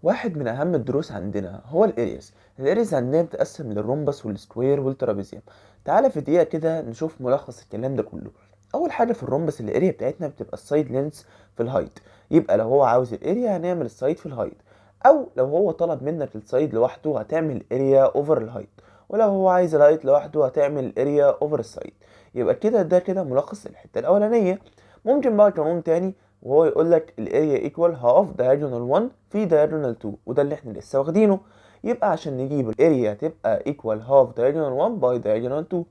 واحد من اهم الدروس عندنا هو الارياز عندنا بتقسم للرومبس والسكوير والترابيزيوم. تعالى في دقيقه كده نشوف ملخص الكلام ده كله. اول حاجه في الرومبس الاريا بتاعتنا بتبقى السايد لينس في الهايت. يبقى لو هو عاوز الاريا هنعمل السايد في الهايت، او لو هو طلب منك السايد لوحده هتعمل اريا اوفر الهايت، ولو هو عايز الهايت لوحده هتعمل اريا اوفر السايد. يبقى ده كده ملخص الحته الاولانيه. ممكن بقى قانون تاني وهو يقول لك الاريا ايكوال هاف دايجونال 1 في دايجونال 2، وده اللي احنا لسه واخدينه. يبقى عشان نجيب الاريا تبقى ايكوال هاف دايجونال 1 باي دايجونال 2.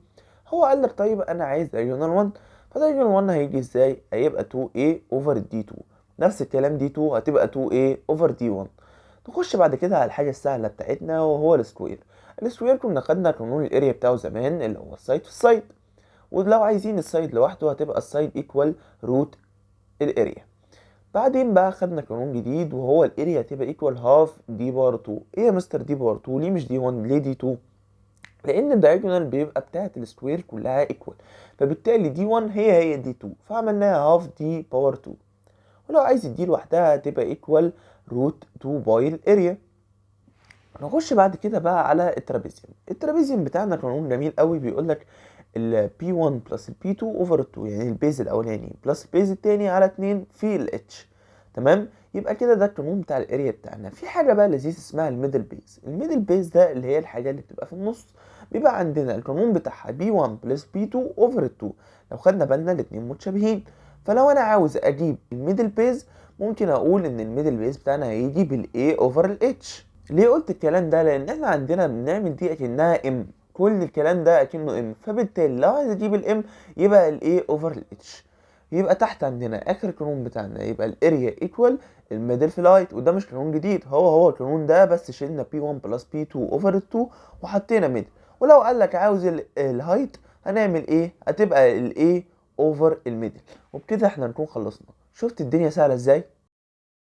هو قال لك طيب انا عايز دايجونال 1، فدايجونال 1 هيجي ازاي؟ هيبقى 2a اوفر دي 2. نفس الكلام دي 2 هتبقى 2a اوفر دي 1. نخش بعد كده على الحاجه السهله بتاعتنا وهو السكوير. السكوير كنا خدنا قانون الاريا بتاعه زمان اللي هو السايد في السايد، ولو عايزين السايد لوحده هتبقى السايد ايكوال روت الاريا. بعدين بقى خدنا قانون جديد وهو الاريا هتبقى ايكوال هاف دي بار 2. ايه يا مستر دي بار 2 ليه مش دي 1 ليه دي 2؟ لان الدايجونال بيبقى بتاعت السكوير كلها ايكوال، فبالتالي دي 1 هي دي 2، فعملناها هاف دي باور 2. ولو عايز دي لوحدها هتبقى ايكوال روت 2 باي الاريا. نخش بعد كده بقى على الترابيزيوم بتاعنا قانون جميل قوي بيقول لك ال P1 بلس ال P2 اوفر 2، يعني البيز الاولاني بلس البيز التاني على 2 في ال H. تمام. يبقى كده ده القانون بتاع الاريا بتاعنا. في حاجه بقى لذيذ اسمها الميدل بيز ده اللي هي الحاجه اللي بتبقى في النص. بيبقى عندنا القانون بتاعها B1 بلس B2 اوفر 2. لو خدنا بالنا الاتنين متشابهين، فلو انا عاوز اجيب الميدل بيز ممكن اقول ان الميدل بيز بتاعنا هيجي بالاي اوفر الاتش. ليه قلت الكلام ده؟ لان احنا عندنا بنعمل دي اكنها ام، كل الكلام ده اكنه ام، فبالتالي لو عايز اجيب الام يبقى الاي اوفر الاتش. يبقى تحت عندنا اخر قانون بتاعنا يبقى الاريا ايكوال الميدل في الهايت، وده مش قانون جديد، هو القانون ده بس شلنا P1 بلس P2 اوفر 2 وحطينا ميدل. ولو قال لك عاوز الهايت هنعمل ايه؟ هتبقى الاي اوفر الميدل. وبكده احنا نكون خلصنا. شفت الدنيا سهله ازاي؟